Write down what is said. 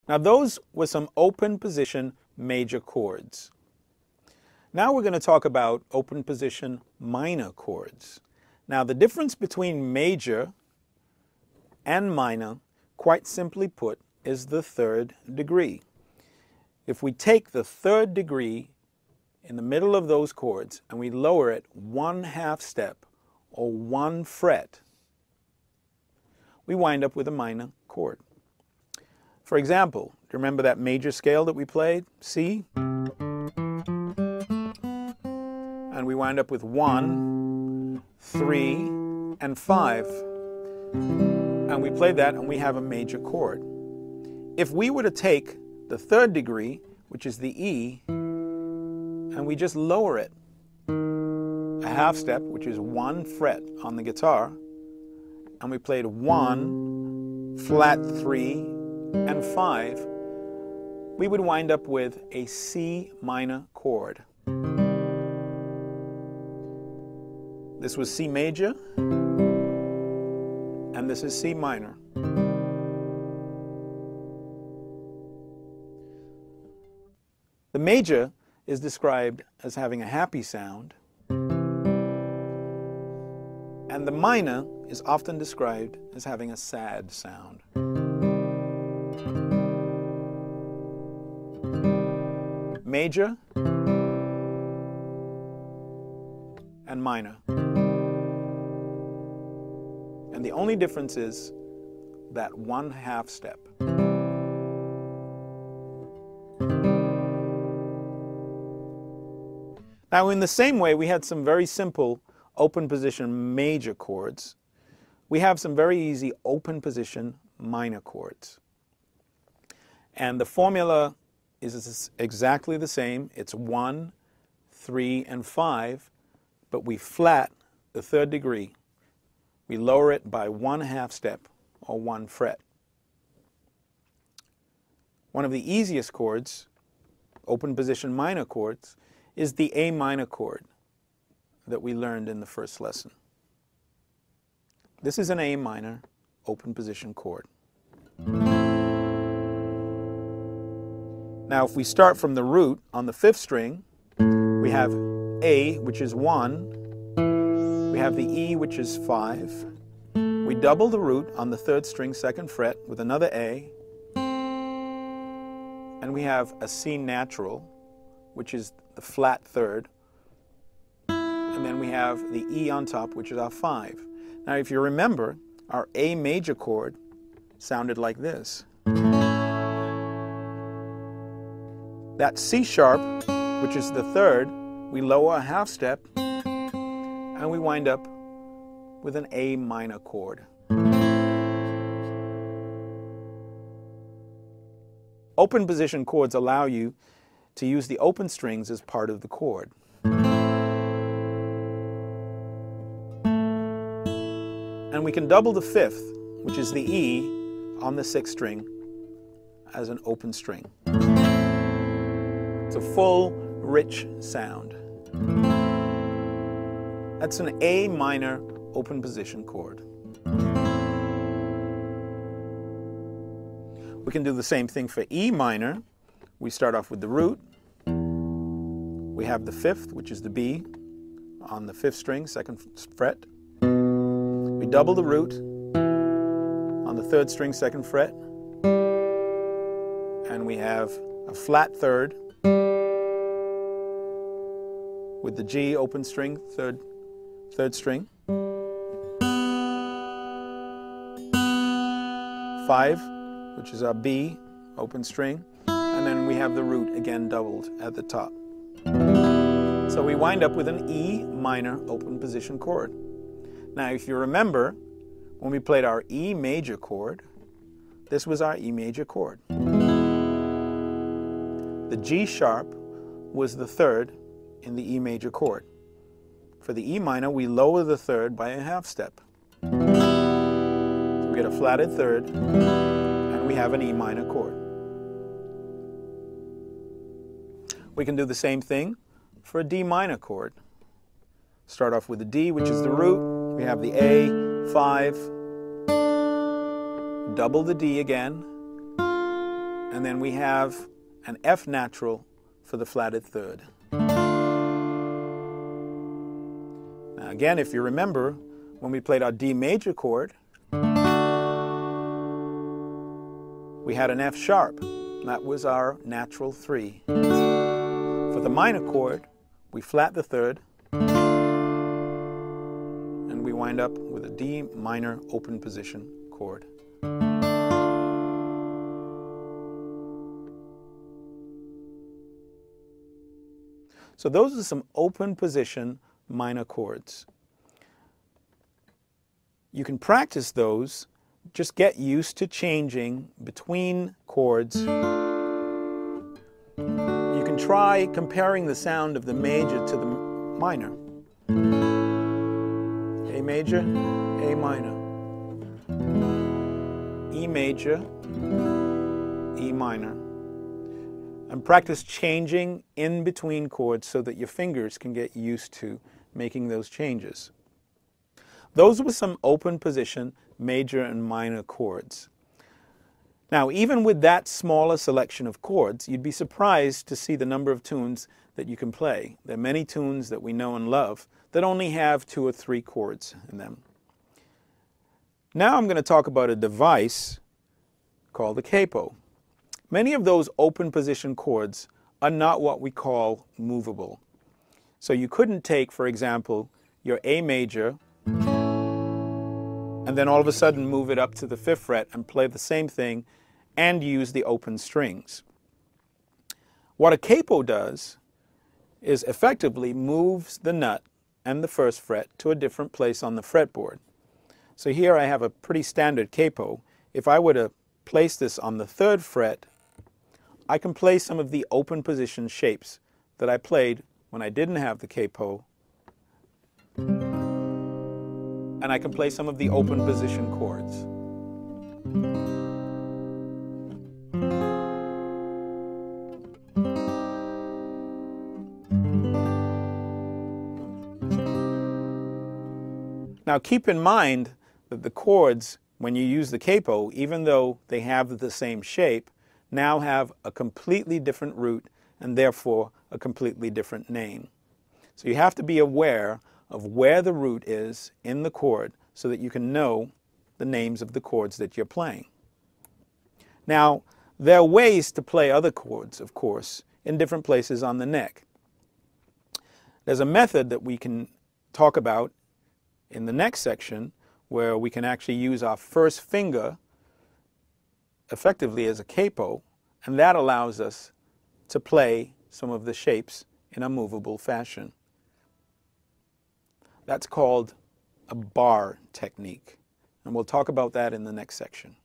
Now those were some open position major chords. Now we're going to talk about open position minor chords. Now the difference between major and minor, quite simply put, is the third degree. If we take the third degree in the middle of those chords and we lower it 1/2 step or 1 fret, we wind up with a minor chord. For example, do you remember that major scale that we played? C? And we wind up with 1, 3, and 5. And we played that and we have a major chord. If we were to take the third degree, which is the E, and we just lower it 1/2 step, which is 1 fret on the guitar, and we played 1, flat 3, and 5, we would wind up with a C minor chord. This was C major, and this is C minor. The major is described as having a happy sound, and the minor is often described as having a sad sound. Major and minor. And the only difference is that 1/2 step. Now in the same way we had some very simple open position major chords, we have some very easy open position minor chords. And the formula is exactly the same. It's 1, 3, and 5, but we flat the third degree. We lower it by 1/2 step or 1 fret. One of the easiest chords, open position minor chords, is the A minor chord that we learned in the first lesson. This is an A minor open position chord. Now if we start from the root on the 5th string, we have A, which is 1. We have the E, which is 5. We double the root on the 3rd string, 2nd fret, with another A. And we have a C natural, which is the flat 3rd. And then we have the E on top, which is our 5. Now if you remember, our A major chord sounded like this. That C sharp, which is the 3rd, we lower a 1/2 step, and we wind up with an A minor chord. Open position chords allow you to use the open strings as part of the chord. And we can double the 5th, which is the E, on the 6th string as an open string. It's a full, rich sound. That's an A minor open position chord. We can do the same thing for E minor. We start off with the root. We have the 5th, which is the B, on the 5th string, 2nd fret. We double the root on the 3rd string, 2nd fret. And we have a flat 3rd with the G open string, 3rd string. 5, which is our B open string. And then we have the root again doubled at the top. So we wind up with an E minor open position chord. Now if you remember, when we played our E major chord, this was our E major chord. The G sharp was the 3rd in the E major chord. For the E minor, we lower the 3rd by a 1/2 step. So we get a flatted 3rd, and we have an E minor chord. We can do the same thing for a D minor chord. Start off with the D, which is the root. We have the A, 5, double the D again, and then we have an F natural for the flatted third. Now again, if you remember, when we played our D major chord, we had an F sharp. That was our natural 3. For the minor chord, we flat the third, and we wind up with a D minor open position chord. So those are some open position minor chords. You can practice those. Just get used to changing between chords. You can try comparing the sound of the major to the minor. A major, A minor. E major, E minor. And practice changing in between chords so that your fingers can get used to making those changes. Those were some open position major and minor chords. Now, even with that smaller selection of chords, you'd be surprised to see the number of tunes that you can play. There are many tunes that we know and love that only have 2 or 3 chords in them. Now I'm going to talk about a device called a capo. Many of those open position chords are not what we call movable. So you couldn't take, for example, your A major and then all of a sudden move it up to the 5th fret and play the same thing and use the open strings. What a capo does is effectively moves the nut and the 1st fret to a different place on the fretboard. So here I have a pretty standard capo. If I were to place this on the 3rd fret, I can play some of the open position shapes that I played when I didn't have the capo, and I can play some of the open position chords. Now keep in mind that the chords, when you use the capo, even though they have the same shape, now have a completely different root and therefore a completely different name. So you have to be aware of where the root is in the chord so that you can know the names of the chords that you're playing. Now, there are ways to play other chords, of course, in different places on the neck. There's a method that we can talk about in the next section where we can actually use our first finger effectively as a capo, and that allows us to play some of the shapes in a movable fashion. That's called a bar technique, and we'll talk about that in the next section.